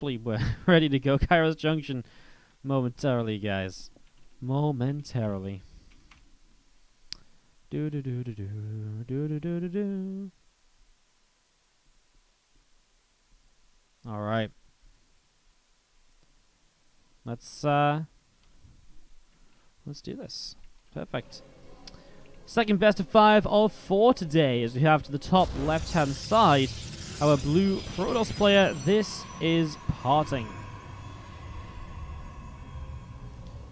We're ready to go. Kairos Junction momentarily, guys. Momentarily. Do do do do do do do do do do. All right. Let's do this. Perfect. Second best of 5 of 4 today, as we have to the top left-hand side our blue Protoss player. This is PartinG.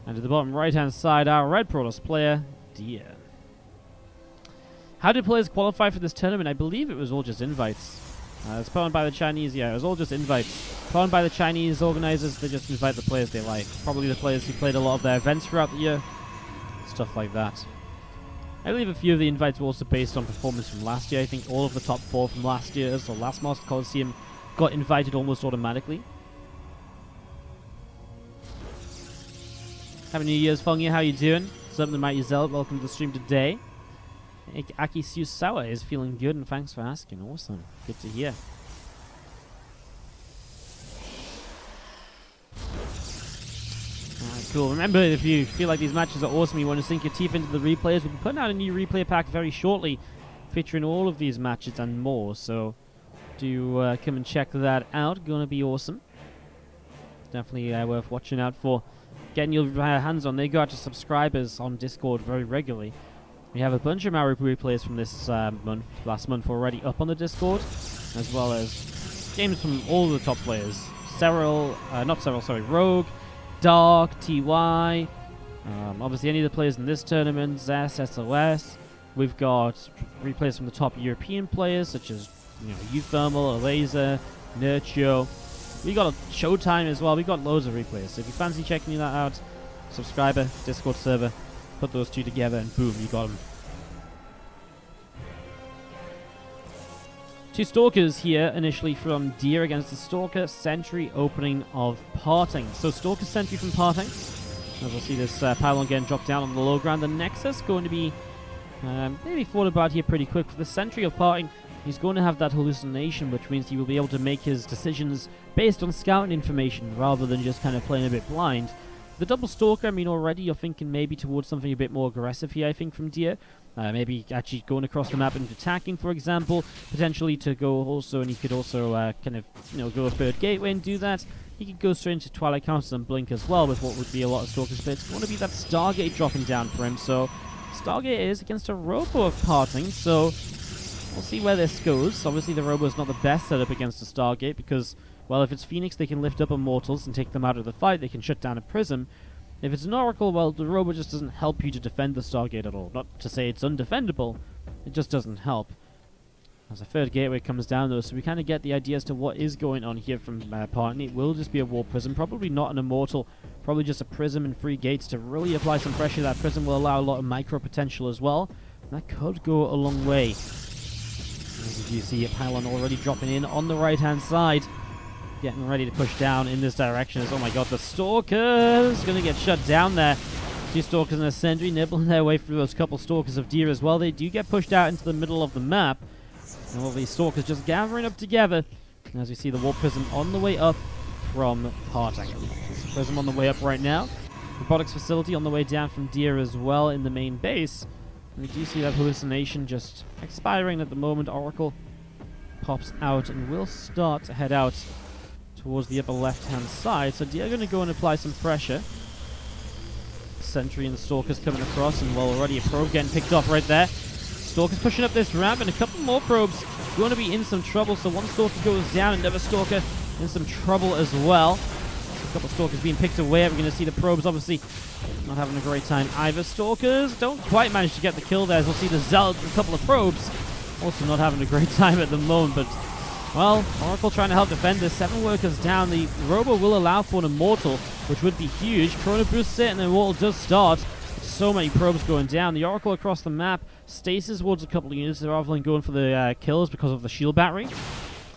And to the bottom right-hand side, our red Protoss player, Deer. How did players qualify for this tournament? I believe it was all just invites. It's put on by the Chinese, yeah, it was all just invites. Put on by the Chinese organizers, they just invite the players they like. Probably the players who played a lot of their events throughout the year. Stuff like that. I believe a few of the invites were also based on performance from last year. I think all of the top 4 from last year, so last Master Coliseum, got invited almost automatically. Happy New Year's, Fungi. How you doing? Something about yourself. Welcome to the stream today. Aki Susawa is feeling good, and thanks for asking. Awesome. Good to hear. Cool. Remember, if you feel like these matches are awesome, you want to sink your teeth into the replays, we'll be putting out a new replay pack very shortly, featuring all of these matches and more. So do come and check that out. Gonna be awesome. Definitely worth watching out for. Getting your hands on. They go out to subscribers on Discord very regularly. We have a bunch of our replays from this last month already up on the Discord, as well as games from all the top players. Rogue, Dark, TY, obviously any of the players in this tournament, Zest, SOS. We've got replays from the top European players, such as Uthermal, Laser, Nurture. We got a Showtime as well. We got loads of replays. So if you fancy checking that out, subscriber, Discord server, put those two together and boom, you got them. 2 Stalkers here initially from Deer against the Stalker Sentry opening of PartinG. So Stalker Sentry from PartinG. As we'll see this pylon getting dropped down on the low ground. The Nexus going to be maybe thought about here pretty quick. For the Sentry of PartinG, he's going to have that hallucination, which means he will be able to make his decisions based on scouting information rather than just kind of playing a bit blind. The double Stalker, I mean, already you're thinking maybe towards something a bit more aggressive here, I think, from Deer. Maybe actually going across the map and attacking, for example. Potentially to go also, and he could also kind of, go third gateway and do that. He could go straight into Twilight Counters and Blink as well with what would be a lot of Stalkers, but it's going to be that Stargate dropping down for him. So Stargate is against a Robo of PartinG, so we'll see where this goes. Obviously the Robo is not the best setup against a Stargate because, well, if it's Phoenix, they can lift up Immortals and take them out of the fight. They can shut down a Prism. If it's an Oracle, well, the Robo just doesn't help you to defend the Stargate at all. Not to say it's undefendable, it just doesn't help. As a third gateway comes down, though, so we kind of get the idea as to what is going on here from PartinG. It will just be a War Prism, probably not an Immortal, probably just a Prism and 3 gates to really apply some pressure. That Prism will allow a lot of micro potential as well. And that could go a long way. As you see, a pylon already dropping in on the right-hand side. Getting ready to push down in this direction. Oh my god, the Stalkers going to get shut down there. 2 Stalkers and a Sentry nibbling their way through those couple Stalkers of Deer as well. They do get pushed out into the middle of the map. And all these Stalkers just gathering up together. And as we see the Warp Prism on the way up from PartinG. Prism on the way up right now. Robotics Facility on the way down from Deer as well in the main base. And we do see that hallucination just expiring at the moment. Oracle pops out and will start to head out towards the upper left-hand side. So Deer are going to go and apply some pressure. Sentry and the Stalkers coming across, and well, already a probe getting picked off right there. Stalkers pushing up this ramp, and a couple more probes going to be in some trouble. So one Stalker goes down, another Stalker in some trouble as well. So a couple of Stalkers being picked away. We're going to see the probes obviously not having a great time either. Stalkers don't quite manage to get the kill there. As we'll see the Zealot and a couple of probes also not having a great time at the moment, but well, Oracle trying to help defend this. 7 workers down. The Robo will allow for an Immortal, which would be huge. Chrono boosts it, and the Immortal does start. So many probes going down. The Oracle across the map stasis towards a couple of units rather than going for the kills because of the shield battery.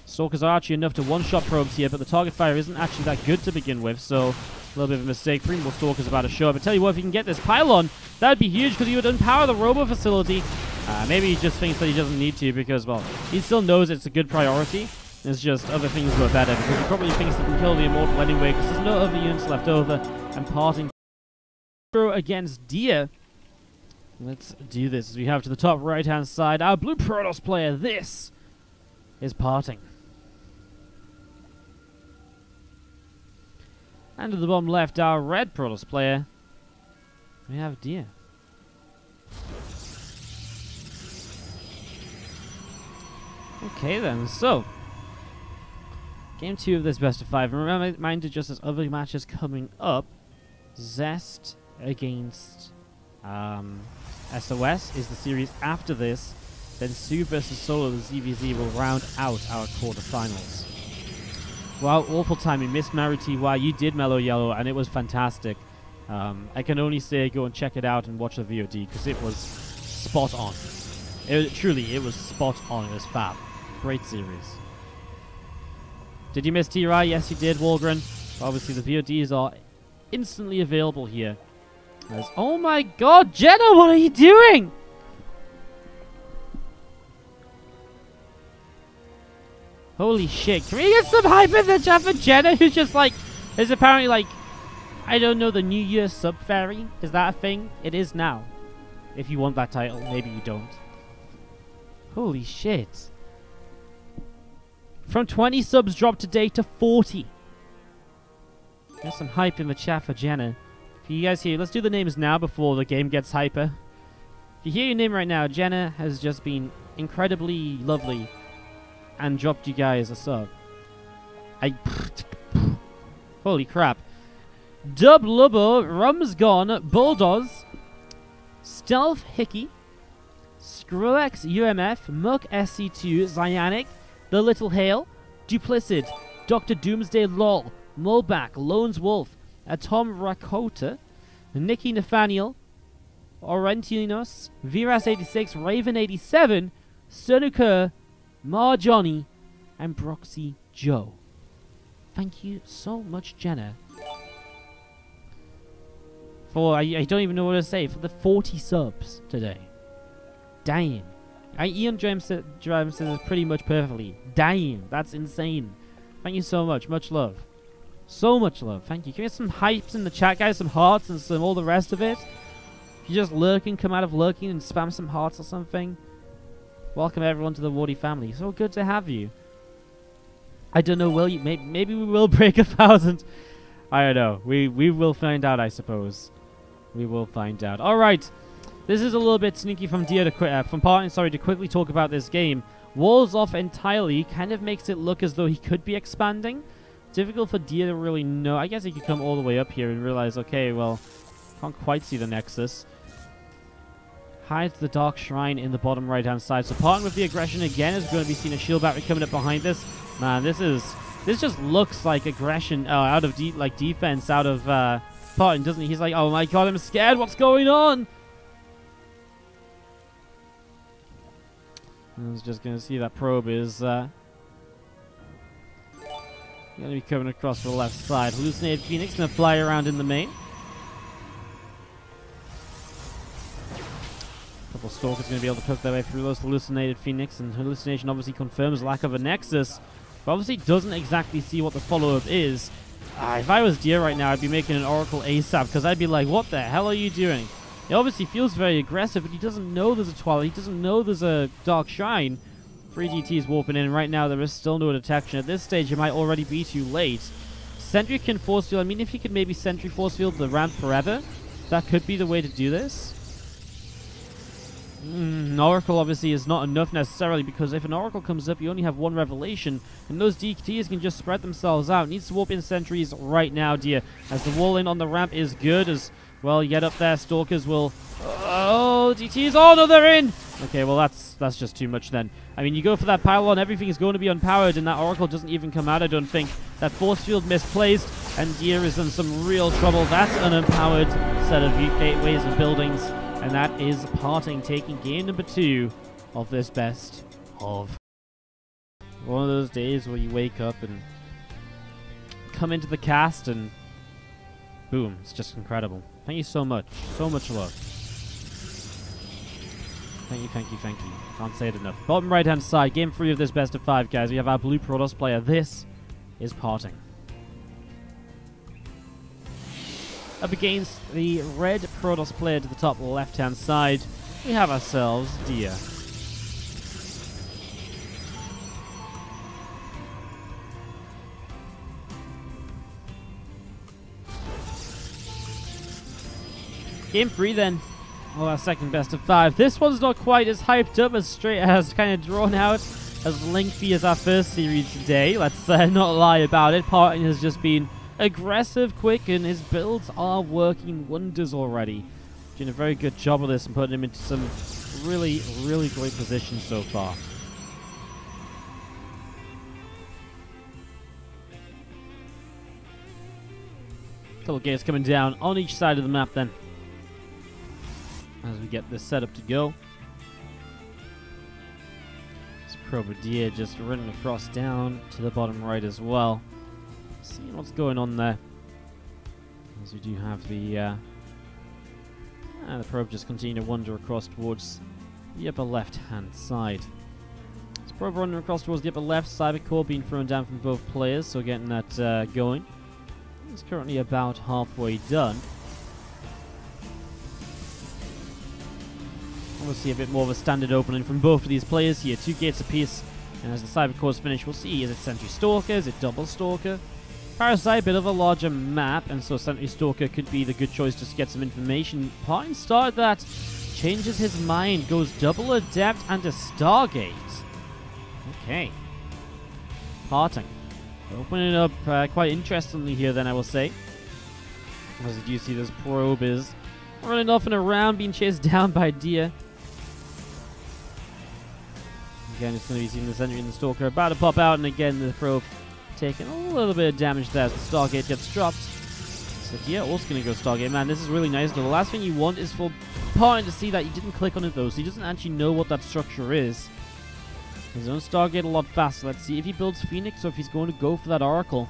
Stalkers are actually enough to one-shot probes here, but the target fire isn't actually that good to begin with, so a little bit of a mistake. 3 more Stalkers about to show up. But tell you what, if you can get this pylon, that would be huge because he would unpower the Robo facility. Maybe he just thinks that he doesn't need to because, well, he still knows it's a good priority. It's just other things were better, because he probably thinks he can kill the Immortal anyway, because there's no other units left over, and PartinG against Deer. Let's do this. As we have to the top right-hand side, our blue Protoss player. This is PartinG. And to the bottom left, our red Protoss player, we have Deer. Okay then, so game 2 of this best of 5. And reminder, just as other matches coming up, Zest against SOS is the series after this. Then Sue versus Solo, the ZVZ, will round out our quarterfinals. Wow, awful timing. Missed Mary TY. You did Mellow Yellow, and it was fantastic. I can only say go and check it out and watch the VOD, because it was spot on. Truly, it was spot on. It was fab. Great series. Did you miss T-Rai? Yes, you did, Walgren. Obviously, the VODs are instantly available here. Oh my god, Jenna, what are you doing? Holy shit. Can we get some hype in the chat for Jenna, who's just like, is apparently like, I don't know, the New Year sub fairy? Is that a thing? It is now. If you want that title, maybe you don't. Holy shit. From 20 subs dropped today to 40. There's some hype in the chat for Jenna. If you guys hear, let's do the names now before the game gets hyper. If you hear your name right now, Jenna has just been incredibly lovely and dropped you guys a sub. Holy crap. Dub Lubbo, Rum's Gone, Bulldoze, Stealth Hickey, Skrillex UMF, Muck SC2, Zyanic, The Little Hale, Duplicid, Dr. Doomsday LOL, Mulback, Lones Wolf, Tom Rakota, Nikki Nathaniel, Orentinos, Viras86, Raven87, Sunukur, Marjohnny, and Broxy Joe. Thank you so much, Jenna, for, I don't even know what to say, for the 40 subs today. Damn. Ian James says it pretty much perfectly. Damn, that's insane. Thank you so much. Much love. So much love. Thank you. Can we get some hypes in the chat, guys? Some hearts and some all the rest of it. If you're just lurking, come out of lurking and spam some hearts or something. Welcome everyone to the Wardy family. So good to have you. I don't know, will you? Maybe we will break 1,000. I don't know. We will find out, I suppose. We will find out. All right. This is a little bit sneaky from PartinG, sorry, to quickly talk about this game. Walls off entirely kind of makes it look as though he could be expanding. Difficult for Dia to really know. I guess he could come all the way up here and realize, okay, well, can't quite see the Nexus. Hides the Dark Shrine in the bottom right-hand side. So PartinG with the aggression again is going to be seeing a shield battery coming up behind this. Man, this just looks like aggression out of defense out of PartinG, doesn't he? He's like, oh my god, I'm scared. What's going on? I was just going to see that probe is going to be coming across to the left side. Hallucinated Phoenix going to fly around in the main. A couple Stalkers going to be able to poke their way through those Hallucinated Phoenix, and Hallucination obviously confirms lack of a Nexus, but obviously doesn't exactly see what the follow-up is. If I was Deer right now, I'd be making an Oracle ASAP, because I'd be like, what the hell are you doing? He obviously feels very aggressive, but he doesn't know there's a Twilight. He doesn't know there's a Dark Shrine. 3 GTs warping in. Right now, there is still no detection. At this stage, it might already be too late. Sentry can force field. I mean, if he could maybe Sentry force field the ramp forever, that could be the way to do this. Oracle obviously is not enough necessarily, because if an Oracle comes up, you only have one Revelation, and those DTs can just spread themselves out. Needs to warp in Sentries right now, Dear, as the wall in on the ramp is good, as well, you get up there, Stalkers will... Oh, DTs! Oh, no, they're in! Okay, well, that's just too much then. I mean, you go for that pylon, everything is going to be unpowered, and that Oracle doesn't even come out, I don't think. That force field misplaced, and Deer is in some real trouble. That's an unpowered set of gateways and buildings, and that is PartinG taking game number 2 of this best of. One of those days where you wake up and come into the cast and boom, it's just incredible. Thank you so much. So much love. Thank Thank you, thank you, thank you. Can't say it enough. Bottom right-hand side, game 3 of this best of 5, guys. We have our blue Protoss player. This is PartinG. Up against the red Protoss player to the top left-hand side, we have ourselves Dia. Game 3 then. Well, our second best of 5. This one's not quite as hyped up, as kind of drawn out, as lengthy as our first series today. Let's not lie about it. PartinG has just been aggressive, quick, and his builds are working wonders already. Doing a very good job of this and putting him into some really, really great positions so far. Couple gates coming down on each side of the map then, as we get this setup to go. This Probodia just running across down to the bottom right as well. Seeing what's going on there. As we do have the probe just continue to wander across towards the upper left-hand side. This probe running across towards the upper left, Cyber Core being thrown down from both players, so getting that going. It's currently about halfway done. We'll see a bit more of a standard opening from both of these players here. 2 gates apiece. And as the Cyber Core's finish, we'll see, is it Sentry Stalker? Is it Double Stalker? Parasite, bit of a larger map, and so Sentry Stalker could be the good choice just to get some information. PartinG started that, changes his mind, goes Double Adept and a Stargate. Okay. PartinG opening up quite interestingly here then, I will say. As you do see, this probe is running off and around, being chased down by Dia. Again, it's going to be seeing the Sentry and the Stalker about to pop out, and again, the probe taking a little bit of damage there as the Stargate gets dropped. So Dia also going to go Stargate. Man, this is really nice, though. The last thing you want is for PartinG to see that he didn't click on it, though, so he doesn't actually know what that structure is. His own Stargate a lot faster. Let's see if he builds Phoenix or if he's going to go for that Oracle.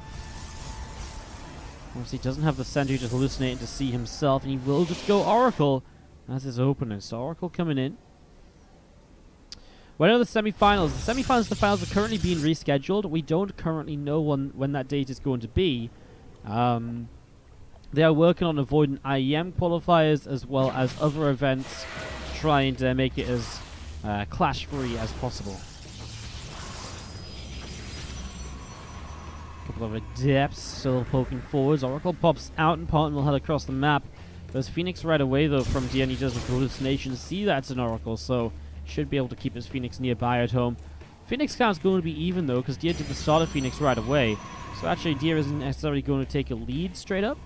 Obviously, he doesn't have the Sentry just hallucinating to see himself, and he will just go Oracle as his opener. So Oracle coming in. When are the semi-finals? The semi-finals and the finals are currently being rescheduled. We don't currently know when that date is going to be. They are working on avoiding IEM qualifiers as well as other events, trying to make it as clash-free as possible. Couple of Adepts still poking forwards. Oracle pops out and PartinG will head across the map. There's Phoenix right away though from Dia, and he does with hallucination see that's an Oracle, so should be able to keep his Phoenix nearby at home. Phoenix count's going to be even though, because Dia did the start of Phoenix right away. So actually Dia isn't necessarily going to take a lead straight up,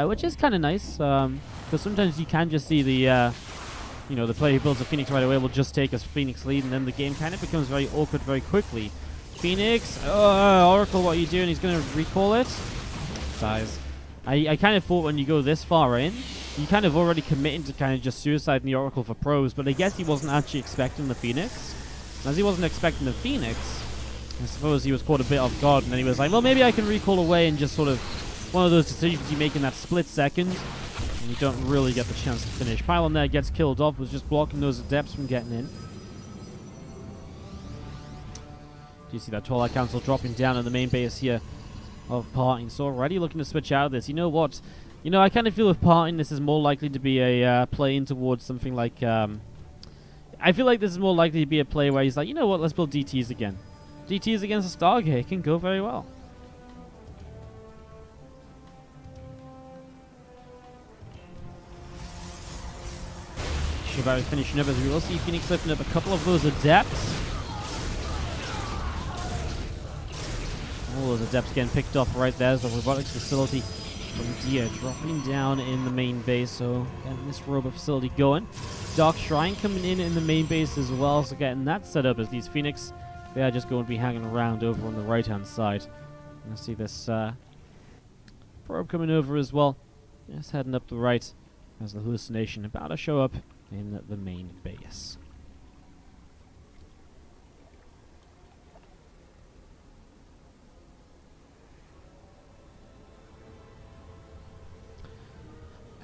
which is kind of nice, because sometimes you can just see the the player who builds a Phoenix right away will just take a Phoenix lead, and then the game kind of becomes very awkward very quickly. Phoenix, Oracle, what are you doing? He's going to recall it. Dies. I kind of thought when you go this far in, you kind of already committing to kind of just suiciding the Oracle for pros, but I guess he wasn't actually expecting the Phoenix. As he wasn't expecting the Phoenix, I suppose he was caught a bit off guard, and then he was like, well, maybe I can recall away, and just sort of one of those decisions you make in that split second, and you don't really get the chance to finish. Pylon there gets killed off, was just blocking those Adepts from getting in. You see that Twilight Council dropping down on the main base here of PartinG. So already looking to switch out of this. You know what? I kind of feel with PartinG, this is more likely to be a play in towards something like... I feel like this is more likely to be a play where he's like, you know what, let's build DTs again. DTs against a Stargate can go very well. Shibari finishing up as we will see Phoenix lifting up a couple of those Adepts. All those Adepts getting picked off right there as the robotics facility from Dia dropping down in the main base, so getting this robot facility going. Dark Shrine coming in the main base as well, so getting that set up as these Phoenix, they are just going to be hanging around over on the right-hand side. I see this probe coming over as well, just heading up the right as the hallucination about to show up in the main base.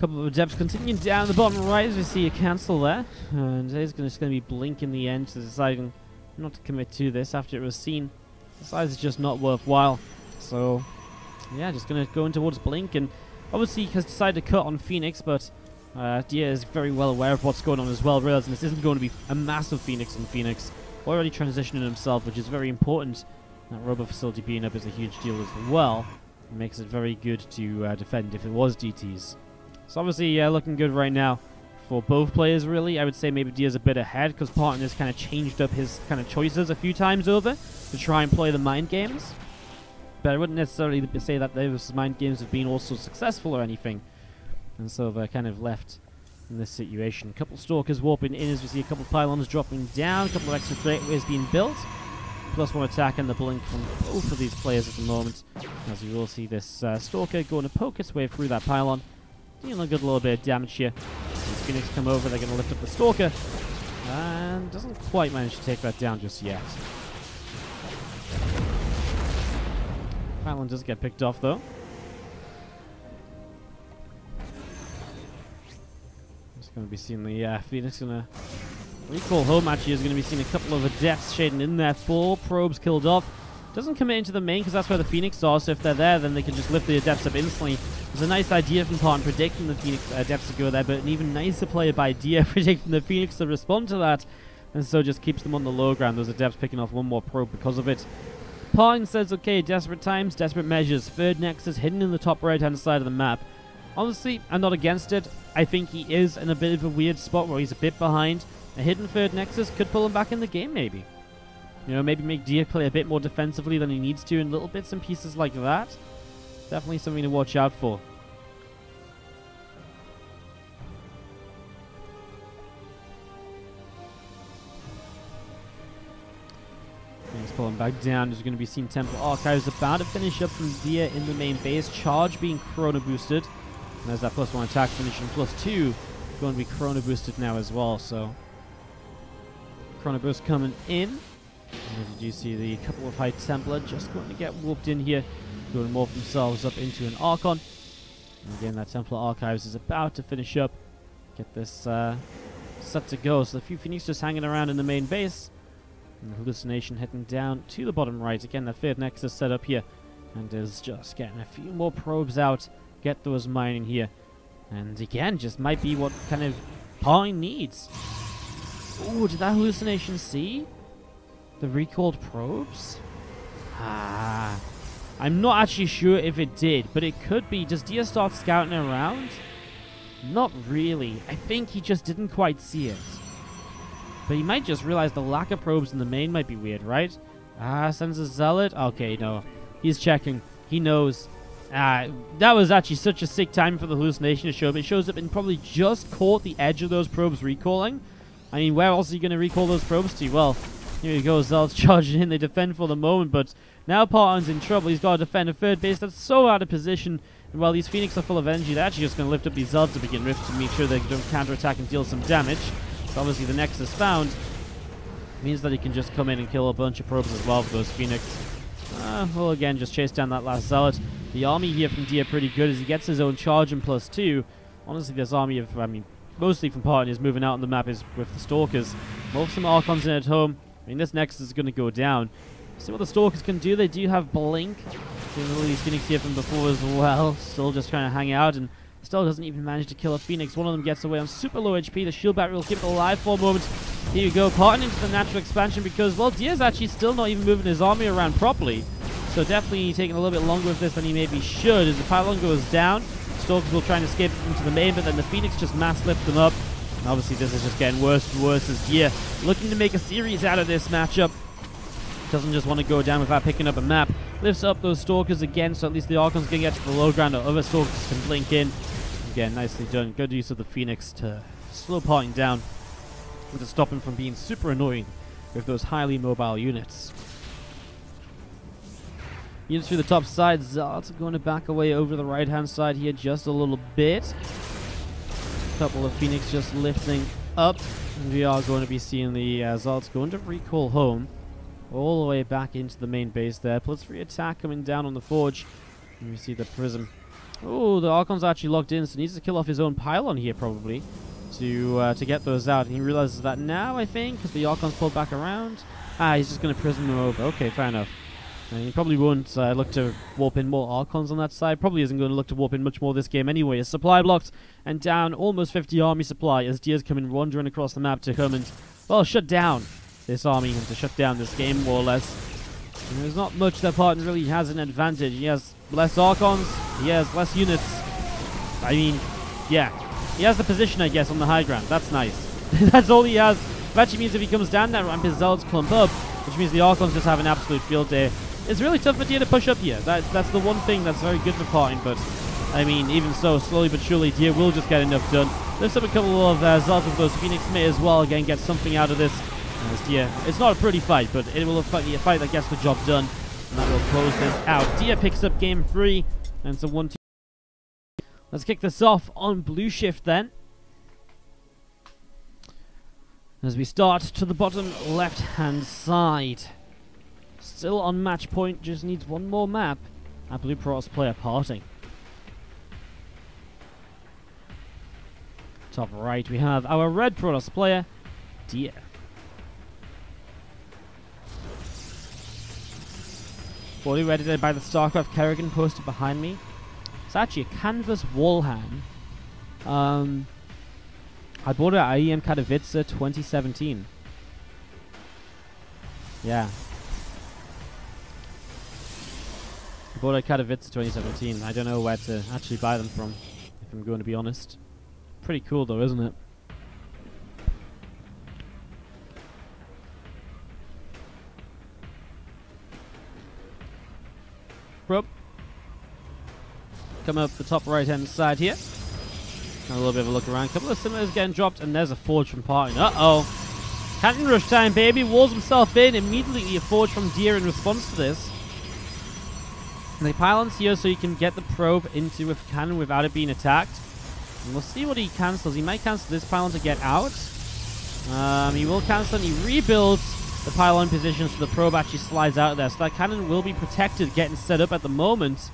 Couple of adepts continuing down the bottom right as we see a cancel there. And it's just going to be Blink in the end, to deciding not to commit to this after it was seen. Decides it's just not worthwhile. So, yeah, just going to go in towards Blink. And obviously he has decided to cut on Phoenix, but Dia is very well aware of what's going on as well, realizing this isn't going to be a massive Phoenix on Phoenix. Already transitioning himself, which is very important. That robot facility being up is a huge deal as well. It makes it very good to defend if it was DTs. So obviously looking good right now for both players, really. I would say maybe Dia's a bit ahead because PartinG has kind of changed up his kind of choices a few times over to try and play the mind games. But I wouldn't necessarily say that those mind games have been also successful or anything. And so they're kind of left in this situation. A couple Stalkers warping in as we see a couple pylons dropping down, a couple of extra gateways being built. +1 attack and the Blink from both of these players at the moment. As you will see this Stalker going to poke its way through that pylon. Dealing a good little bit of damage here. As Phoenix come over, they're going to lift up the Stalker. And doesn't quite manage to take that down just yet. Pylon does get picked off though. Just going to be seeing the Phoenix going to recall home. Actually, is going to be seeing a couple of adepts shading in there. 4 probes killed off. Doesn't commit into the main because that's where the Phoenix are, so if they're there, then they can just lift the adepts up instantly. It's a nice idea from PartinG predicting the Phoenix adepts to go there, but an even nicer play by Dia predicting the Phoenix to respond to that, and so just keeps them on the low ground. Those adepts picking off one more probe because of it. PartinG says, okay, desperate times, desperate measures. Third Nexus hidden in the top right-hand side of the map. Honestly, I'm not against it. I think he is in a bit of a weird spot where he's a bit behind. A hidden third Nexus could pull him back in the game, maybe. You know, maybe make Dia play a bit more defensively than he needs to in little bits and pieces like that. Definitely something to watch out for. He's pulling back down. There's going to be seen Temple Archives about to finish up from Dia in the main base. Charge being chrono boosted. And there's that +1 attack finishing. +2 going to be chrono boosted now as well. So chrono boost coming in. And as you do see, the couple of High Templar just going to get warped in here, going to morph themselves up into an Archon. And again, that Templar Archives is about to finish up, get this set to go. So a few Phoenix just hanging around in the main base, and the Hallucination heading down to the bottom right. Again, that third Nexus set up here, and is just getting a few more probes out, get those mining here. And again, just might be what kind of PartinG needs. Oh, did that Hallucination see the recalled probes? I'm not actually sure if it did, but it could be. Does Dia start scouting around? Not really. I think he just didn't quite see it. But he might just realize the lack of probes in the main might be weird, right? Sends a Zealot. Okay, no. He's checking. He knows. That was actually such a sick time for the Hallucination to show up. It shows up and probably just caught the edge of those probes recalling. I mean, where else are you going to recall those probes to? Well, here you go, Zealots charging in. They defend for the moment, but now PartinG's in trouble. He's got to defend a third base that's so out of position. And while these Phoenix are full of energy, they're actually just going to lift up these Zealots to begin with to make sure they don't counterattack and deal some damage. So obviously the Nexus found means that he can just come in and kill a bunch of probes as well for those Phoenix. Well, again, just chase down that last Zealot. The army here from Dia pretty good as he gets his own charge and +2. Honestly, this army of, mostly from PartinG is moving out on the map is with the Stalkers. Most some Archons in at home. I mean, this Nexus is going to go down. See what the Stalkers can do. They do have Blink. Seeing all these Phoenix here from before as well. Still just trying to hang out and still doesn't even manage to kill a Phoenix. One of them gets away on super low HP. The shield battery will keep it alive for a moment. Here you go. PartinG into the natural expansion because, well, Dia's actually still not even moving his army around properly. So definitely taking a little bit longer with this than he maybe should. As the pylon goes down, Stalkers will try and escape into the main, but then the Phoenix just mass lift them up. And obviously this is just getting worse and worse as Dia looking to make a series out of this matchup. Doesn't just want to go down without picking up a map. Lifts up those Stalkers again, so at least the Archon's going to get to the low ground, or other Stalkers can blink in. Again, nicely done. Good use of the Phoenix to slow PartinG down and to stop him from being super annoying with those highly mobile units. Units through the top side. Zealots are going to back away over the right-hand side here just a little bit. Couple of Phoenix just lifting up. And we are going to be seeing the Zealots going to recall home all the way back into the main base there. +3 attack coming down on the Forge. And we see the Prism Oh, the Archon's actually locked in, so he needs to kill off his own pylon here, probably, to get those out. And he realizes that now, I think, because the Archon's pulled back around. Ah, he's just going to prison them over. Okay, fair enough. And he probably won't look to warp in more Archons on that side. Probably isn't going to look to warp in much more this game anyway. His supply blocked and down almost 50 army supply as Dia's coming wandering across the map to come and, well, shut down this army and to shut down this game, more or less. And there's not much that PartinG really has an advantage. He has less Archons, he has less units. I mean, yeah. He has the position, I guess, on the high ground. That's nice. That's all he has. It actually means if he comes down that ramp, his Zealots clump up, which means the Archons just have an absolute field day. It's really tough for Dia to push up here. That's the one thing that's very good for PartinG, but I mean, even so, slowly but surely, Dia will just get enough done. Lifts up a couple of Zealots with those Phoenix may as well, again, get something out of this. As Dia, it's not a pretty fight, but it will be a fight that gets the job done, and that will close this out. Dia picks up game 3, and it's a 1-2. Let's kick this off on blue shift then. As we start to the bottom left-hand side. Still on match point, just needs one more map. Our blue Protoss player PartinG. Top right, we have our red Protoss player, Dia. Fully ready by the StarCraft Kerrigan posted behind me. It's actually a canvas wall hand. I bought it at IEM Katowice 2017. Yeah. I bought it at Katowice 2017. I don't know where to actually buy them from, if I'm going to be honest. Pretty cool though, isn't it? Probe. Come up the top right hand side here. A little bit of a look around. A couple of similars getting dropped, and there's a forge from PartinG. Uh-oh. Cannon rush time, baby. Walls himself in. Immediately a forge from Dia in response to this. And they pylons here so you can get the probe into a cannon without it being attacked. And we'll see what he cancels. He might cancel this pylon to get out. He will cancel and he rebuilds the pylon position so the probe actually slides out of there. So that cannon will be protected, getting set up at the moment.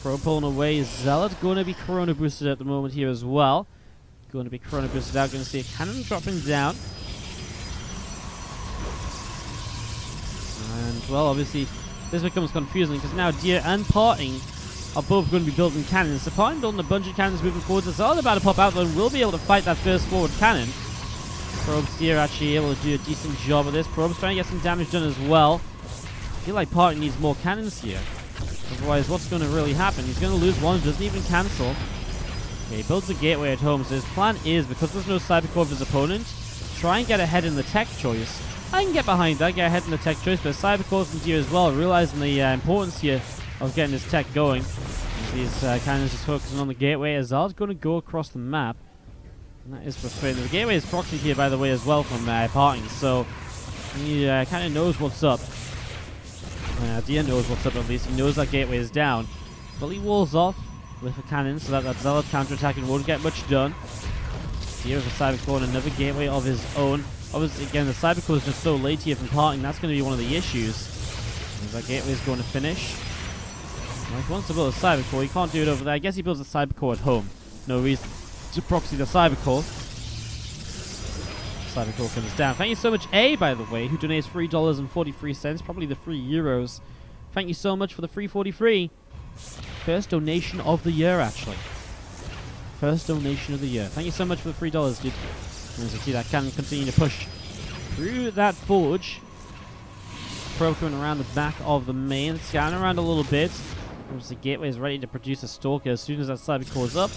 Probe pulling away. Zealot going to be Corona boosted at the moment here as well. Going to be Corona boosted out. Going to see a cannon dropping down. And, well, obviously, this becomes confusing because now Dia and PartinG are both going to be building cannons. So PartinG building a bunch of cannons moving forwards. The Zealot about to pop out though and will be able to fight that first forward cannon. Probe's here actually able to do a decent job of this. Probe's trying to get some damage done as well. I feel like PartinG needs more cannons here. Otherwise, what's going to really happen? He's going to lose one, doesn't even cancel. Okay, he builds a gateway at home. So his plan is, because there's no Cybercore of his opponent, try and get ahead in the tech choice. I can get behind that, get ahead in the tech choice, but Cybercore from Dia as well, realizing the importance here of getting his tech going. As these cannons just focusing on the gateway. Azal's going to go across the map. And that is frustrating. The gateway is proxied here, by the way, as well from PartinG, so he kind of knows what's up. Dia knows what's up at least. He knows that gateway is down. But he walls off with a cannon so that Zealot counterattacking won't get much done. Dia with a Cybercore and another gateway of his own. Obviously, again, the Cybercore is just so late here from PartinG. That's going to be one of the issues. As that gateway is going to finish. Well, if he wants to build a Cybercore, he can't do it over there. I guess he builds a Cybercore at home. No reason to proxy the Cybercore. Cybercore comes down. Thank you so much, A, by the way, who donates $3.43, probably the free euros. Thank you so much for the free 43. First donation of the year, actually. First donation of the year. Thank you so much for the $3, dude. As you see that cannon continue to push through that forge. Probe coming around the back of the main, scanning around a little bit. Obviously, Gateway is ready to produce a Stalker as soon as that Cybercore is up.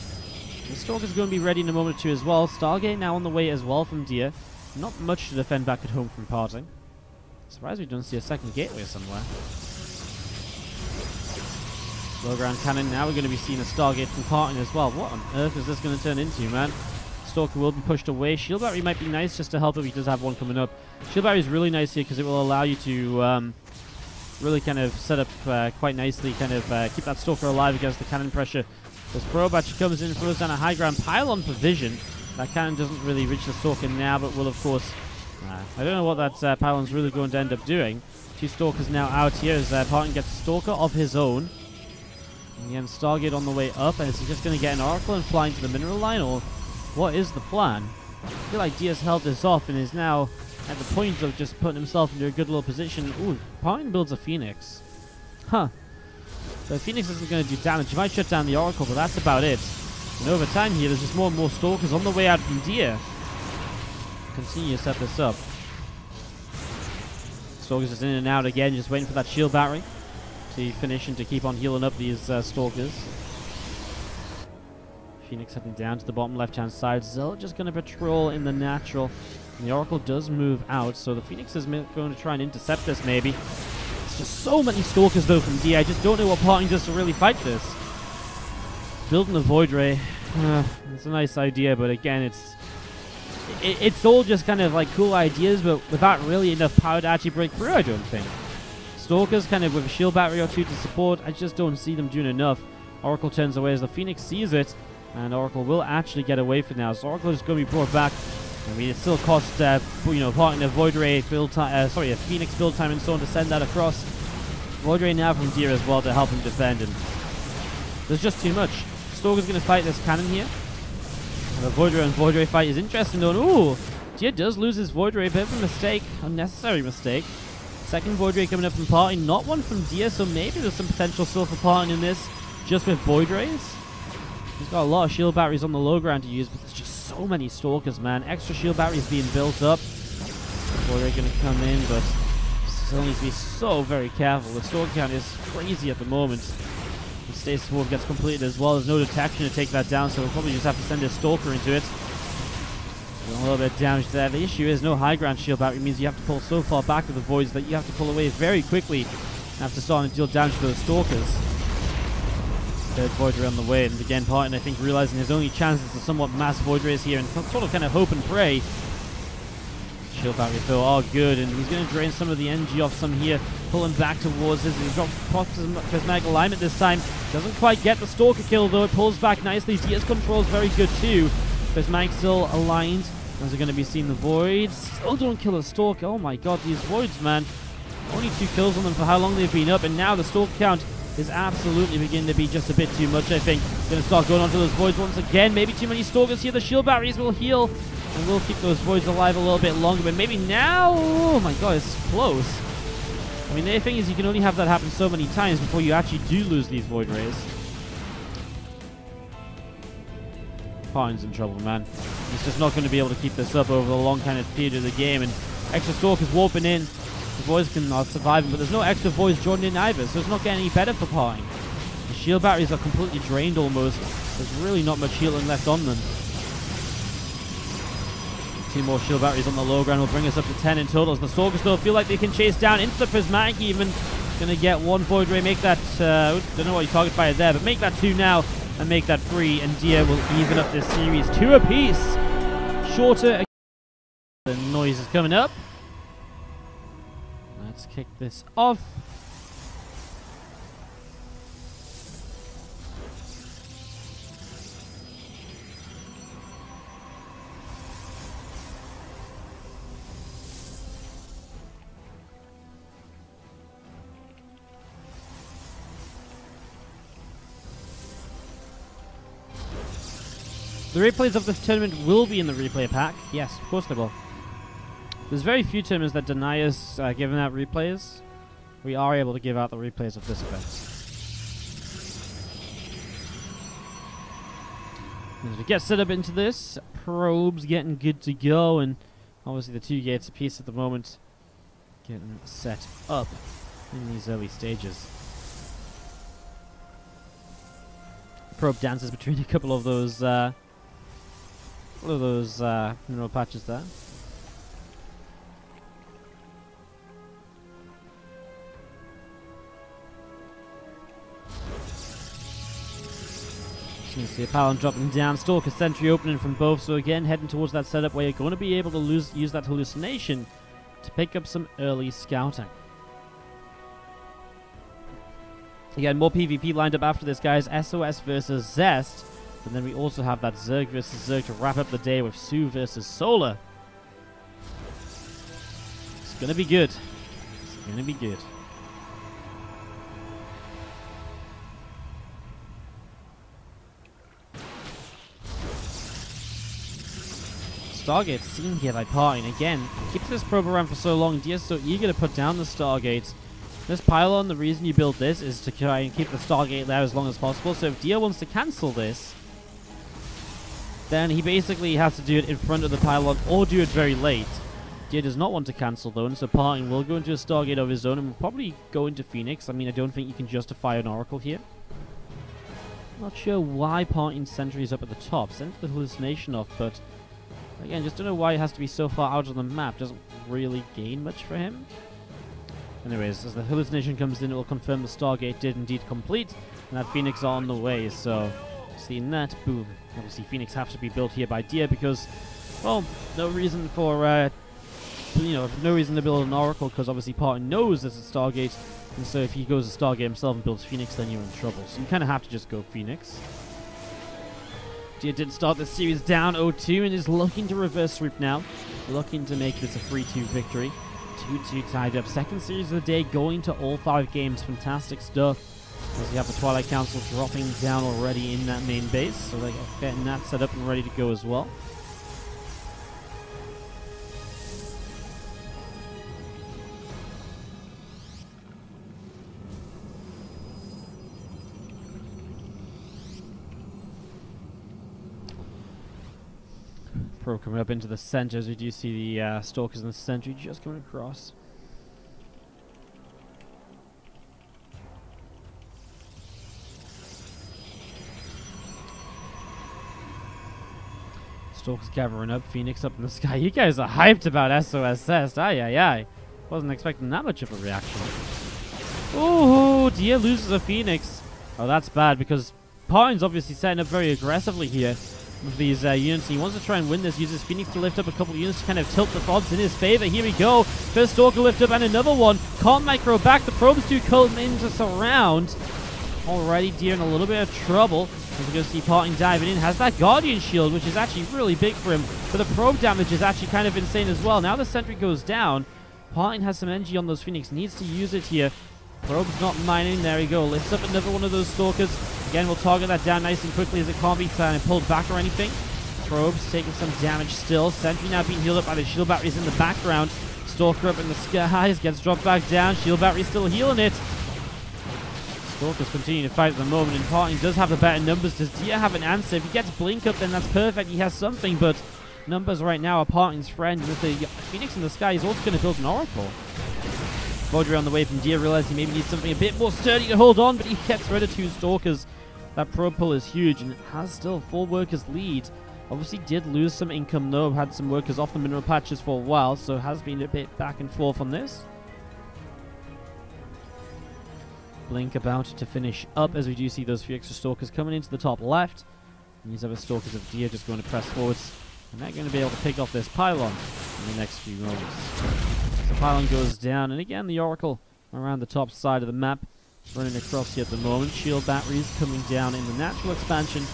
The Stalker's going to be ready in a moment or two as well. Stargate now on the way as well from Dia. Not much to defend back at home from PartinG. Surprised we don't see a second Gateway somewhere. Low ground cannon. Now we're going to be seeing a Stargate from PartinG as well. What on earth is this going to turn into, man? Stalker will be pushed away. Shield Battery might be nice just to help if he does have one coming up. Shield Battery is really nice here because it will allow you to really kind of set up quite nicely, kind of keep that Stalker alive against the cannon pressure. This Probe actually comes in and throws down a high ground pylon for vision. That cannon doesn't really reach the Stalker now, but will of course... I don't know what that pylon's really going to end up doing. Two Stalkers now out here as PartinG gets a Stalker of his own. Again, Stargate on the way up, and is he just going to get an Oracle and fly into the mineral line, or what is the plan? I feel like Diaz held this off and is now at the point of just putting himself into a good little position. Ooh, PartinG builds a Phoenix. Huh. So Phoenix isn't going to do damage. He might shut down the Oracle, but that's about it. And over time here, there's just more and more Stalkers on the way out from Dia. Continue to set this up. Stalkers just in and out again, just waiting for that shield battery to finish and to keep on healing up these Stalkers. Phoenix heading down to the bottom left-hand side. Zell just going to patrol in the natural. And the Oracle does move out, so the Phoenix is going to try and intercept this maybe. It's just so many Stalkers though from D. I just don't know what PartinG does to really fight this. Building a Void Ray. It's a nice idea, but again, it's all just kind of like cool ideas, but without really enough power to actually break through, I don't think. Stalkers kind of with a shield battery or two to support, I just don't see them doing enough. Oracle turns away as the Phoenix sees it, and Oracle will actually get away for now. So Oracle is going to be brought back. I mean, it still costs, PartinG a Void Ray build time, a Phoenix build time and so on to send that across. Void Ray now from Deer as well to help him defend, and there's just too much. Stalker's going to fight this cannon here. And the Void Ray and Void Ray fight is interesting though. Ooh, Deer does lose his Void Ray, a bit of a mistake, unnecessary mistake. Second Void Ray coming up from PartinG, not one from Dia, so maybe there's some potential still for PartinG in this, just with Void Rays. He's got a lot of shield batteries on the low ground to use, but there's just so many Stalkers, man. Extra shield batteries being built up. Void Ray going to come in, but still needs to be so very careful. The Stalker count is crazy at the moment. The Stasis Ward gets completed as well. There's no detection to take that down, so we'll probably just have to send a Stalker into it. A little bit of damage there. The issue is no high ground shield battery means you have to pull so far back to the voids that you have to pull away very quickly after starting to deal damage to those Stalkers. Third Void Ray on the way, and again PartinG I think realizing his only chances are somewhat mass Void Rays here and sort of kind of hope and pray. Shield batteries though are good, and he's going to drain some of the energy off some here, pulling back towards this. He drops Prismatic Alignment this time. Doesn't quite get the Stalker kill though, it pulls back nicely. Diaz control is very good too. Prismatic still aligned. As we're going to be seeing the Voids. Still don't kill a Stalker. Oh my god, these Voids, man. Only 2 kills on them for how long they've been up, and now the Stalker count is absolutely beginning to be just a bit too much, I think. Going to start going onto those Voids once again. Maybe too many Stalkers here. The shield batteries will heal, and we'll keep those Voids alive a little bit longer, but maybe now... Oh my god, it's close. I mean, the thing is you can only have that happen so many times before you actually do lose these Void Rays. PartinG's in trouble, man. He's just not going to be able to keep this up over the long kind of period of the game, and extra Stalkers warping in. The Voids can survive, but there's no extra Voids joining in either, so it's not getting any better for PartinG. The shield batteries are completely drained almost. There's really not much healing left on them. 2 more shield batteries on the low ground will bring us up to 10 in total. As the Stalkers though feel like they can chase down into the Prismatic even. Going to get 1 Void Ray, make that, don't know what he target fired there, but make that 2 now. And make that 3, and Dia will even up this series 2 apiece. Shorter. The noise is coming up. Let's kick this off. The replays of this tournament will be in the replay pack. Yes, of course they will. There's very few tournaments that deny us giving out replays. We are able to give out the replays of this event. As we get set up into this, probes getting good to go, and obviously the 2 gates apiece at the moment getting set up in these early stages. Probe dances between a couple of those mineral patches there. So you can see a Palon dropping down, Stalker Sentry opening from both, so again heading towards that setup where you're going to be able to use that hallucination to pick up some early scouting. Again, more PvP lined up after this, guys. SOS versus Zest. And then we also have that Zerg versus Zerg to wrap up the day with Sue versus Solar. It's going to be good. It's going to be good. Stargate seen here by PartinG. Again, keeps this probe around for so long. Dia's so eager to put down the Stargate. This pylon, the reason you build this is to try and keep the Stargate there as long as possible. So if Dia wants to cancel this, then he basically has to do it in front of the pylon or do it very late. Dia does not want to cancel though, and so PartinG will go into a Stargate of his own and will probably go into Phoenix. I mean, I don't think you can justify an Oracle here. Not sure why PartinG Sentry is up at the top. Sent the hallucination off, but again, just don't know why it has to be so far out of the map. Doesn't really gain much for him. Anyways, as the hallucination comes in, it will confirm the Stargate did indeed complete, and that Phoenix are on the way. So, seeing that, boom. Obviously, Phoenix have to be built here by Dia because, well, no reason for, no reason to build an Oracle because obviously PartinG knows there's a Stargate, and so if he goes to Stargate himself and builds Phoenix, then you're in trouble. So you kind of have to just go Phoenix. Dia did start the series down 0-2 and is looking to reverse sweep now, looking to make this a 3-2 victory. 2-2 tied up. Second series of the day, going to all 5 games. Fantastic stuff. As you have the Twilight Council dropping down already in that main base, so they're getting that set up and ready to go as well. Pro coming up into the center as we do see the Stalkers and the Sentry just coming across. Stalkers gathering up, Phoenix up in the sky. You guys are hyped about SOSS. Aye. Wasn't expecting that much of a reaction. Ooh, Dia loses a Phoenix. Oh, that's bad because PartinG's obviously setting up very aggressively here with these units. He wants to try and win this, uses Phoenix to lift up a couple of units to kind of tilt the odds in his favor. Here we go. First Stalker lift up and another one. Can't micro back. The probes do come in to surround. Already Dia in a little bit of trouble. As we go see PartinG diving in. Has that Guardian Shield, which is actually really big for him. But the probe damage is actually kind of insane as well. Now the Sentry goes down. PartinG has some energy on those Phoenix. Needs to use it here. Probe's not mining. There we go. Lifts up another one of those Stalkers. Again, we'll target that down nice and quickly as it can't be pulled back or anything. Probe's taking some damage still. Sentry now being healed up by the shield batteries in the background. Stalker up in the skies. Gets dropped back down. Shield battery still healing it. Stalkers continue to fight at the moment, and PartinG does have the better numbers. Does Dia have an answer? If he gets Blink up, then that's perfect. He has something, but numbers right now are PartinG's friend. With the Phoenix in the sky, he's also going to build an Oracle. Voidray on the way from Dia realizes he maybe needs something a bit more sturdy to hold on, but he gets rid of 2 Stalkers. That probe pull is huge, and it has still 4 workers lead. Obviously did lose some income though, had some workers off the mineral patches for a while, so has been a bit back and forth on this. Blink about to finish up as we do see those few extra Stalkers coming into the top left. And these other Stalkers of Dia just going to press forwards, and they're going to be able to pick off this pylon in the next few moments. So pylon goes down, and again the Oracle around the top side of the map, running across here at the moment. Shield batteries coming down in the natural expansion,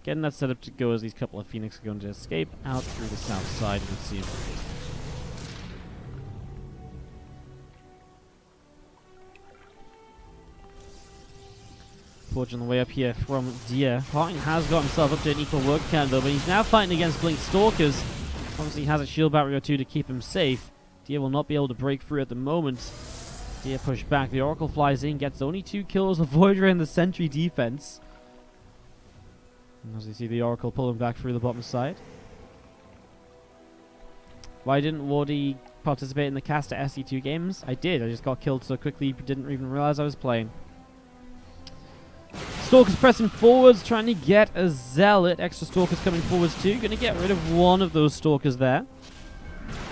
getting that set up to go as these couple of Phoenix are going to escape out through the south side of the Coliseum. Forge on the way up here from Dia. PartinG has got himself up to an equal work count though, but he's now fighting against Blink Stalkers. Obviously he has a shield battery or 2 to keep him safe. Dia will not be able to break through at the moment. Dia pushed back. The Oracle flies in, gets only 2 kills. The Voidray and the Sentry defense. And as you see the Oracle pulling back through the bottom side. Why didn't Wardy participate in the cast at SC2 games? I did. I just got killed so quickly, didn't even realize I was playing. Stalkers pressing forwards, trying to get a Zealot. Extra Stalkers coming forwards too. Going to get rid of one of those Stalkers there.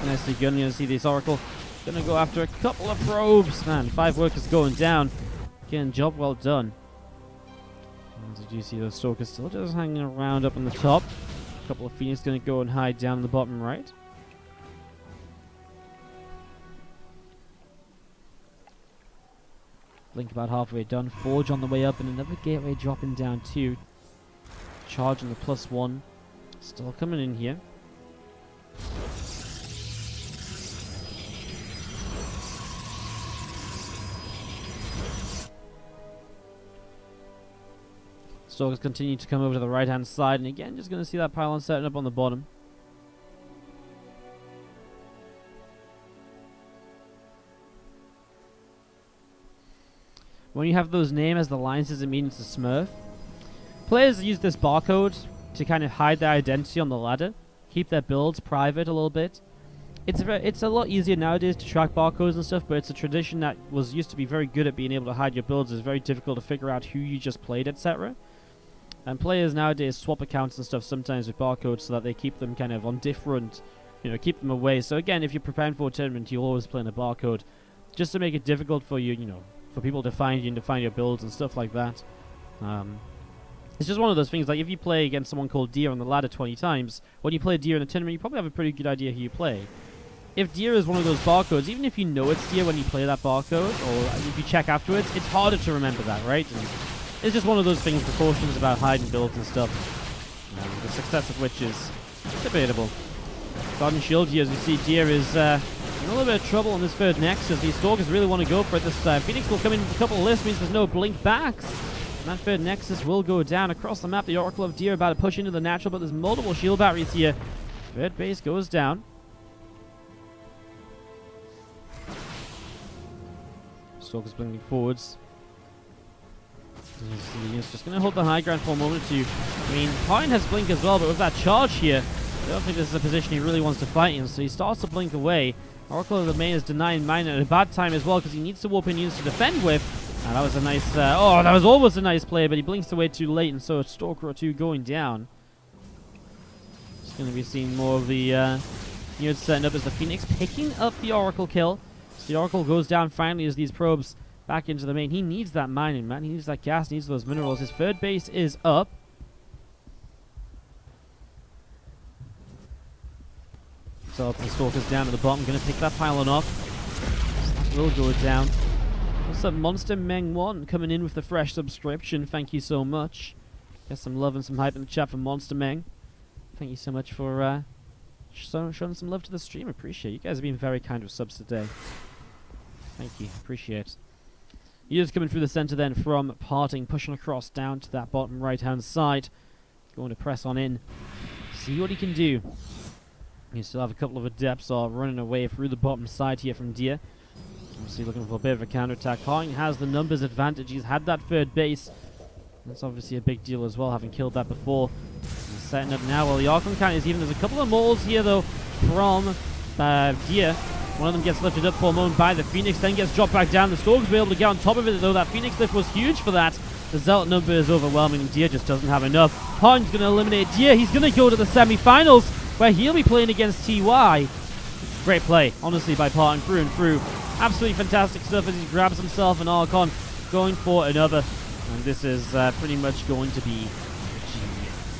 Nicely done. You're going to see this Oracle going to go after a couple of probes. Man, 5 workers going down. Again, job well done. As you do see those Stalkers still just hanging around up on the top. A couple of Phoenix going to go and hide down in the bottom right. Blink about halfway done. Forge on the way up, and another gateway dropping down too. Charge on the +1. Still coming in here. Stalkers continue to come over to the right hand side, and again just going to see that pylon setting up on the bottom. When you have those names as the lines, doesn't mean it's a smurf. Players use this barcode to kind of hide their identity on the ladder, keep their builds private a little bit. It's a lot easier nowadays to track barcodes and stuff, but it's a tradition that was used to be very good at being able to hide your builds. It's very difficult to figure out who you just played, etc. And players nowadays swap accounts and stuff sometimes with barcodes so that they keep them kind of on different, keep them away. So again, if you're preparing for a tournament, you'll always play in a barcode, just to make it difficult for you, for people to find you and to find your builds and stuff like that. It's just one of those things, like if you play against someone called Deer on the ladder 20 times, when you play Deer in a tournament, you probably have a pretty good idea who you play. If Deer is one of those barcodes, even if you know it's Deer when you play that barcode, or if you check afterwards, it's harder to remember that, right? And it's just one of those things, precautions about hiding builds and stuff, the success of which is debatable. Garden Shield here, as we see, Deer is in a little bit of trouble on this third Nexus. These Stalkers really want to go for it this time. Phoenix will come in with a couple of lists, means there's no blink backs. And that third Nexus will go down across the map. The Oracle of Deer about to push into the natural, but there's multiple shield batteries here. Third base goes down. Stalkers blinking forwards. He's just going to hold the high ground for a moment or two. I mean, PartinG has blink as well, but with that charge here, I don't think this is a position he really wants to fight in, so he starts to blink away. Oracle of the Main is denying mine at a bad time as well, because he needs to warp in units to defend with. And that was a nice, that was almost a nice play, but he blinks away too late, and so a Stalker or two going down. Just going to be seeing more of the units setting up as the Phoenix picking up the Oracle kill. So the Oracle goes down finally as these probes back into the main. He needs that mining, man. He needs that gas, needs those minerals. His third base is up. So the Stalker's down at the bottom, going to pick that pylon off. So that will go down. What's up, Monster Meng 1 coming in with the fresh subscription. Thank you so much. Get some love and some hype in the chat for Monster Meng. Thank you so much for showing some love to the stream. Appreciate it. You guys have been very kind with subs today. Thank you. Appreciate it. Units coming through the center then from PartinG, pushing across down to that bottom right-hand side. Going to press on in. See what he can do. You still have a couple of Adepts running away through the bottom side here from Deer. Obviously looking for a bit of a counterattack. PartinG has the numbers advantage. He's had that third base. That's obviously a big deal as well, having killed that before. He's setting up now. Well, the Archon count is even. There's a couple of mauls here, though, from Deer. One of them gets lifted up for a moment by the Phoenix, then gets dropped back down. The Stalkers will be able to get on top of it, though. That Phoenix lift was huge for that. The Zealot number is overwhelming, and Deer just doesn't have enough. PartinG's going to eliminate Deer. He's going to go to the semi-finals, where he'll be playing against TY. Great play, honestly, by PartinG through and through. Absolutely fantastic stuff as he grabs himself an Archon, going for another. And this is pretty much going to be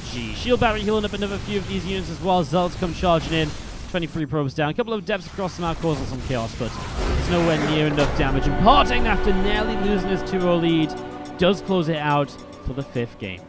GG. Shield battery healing up another few of these units as well. Zealots come charging in. 23 probes down. A couple of depths across the map causing some chaos, but it's nowhere near enough damage. And PartinG, after nearly losing his 2-0 lead, does close it out for the 5th game.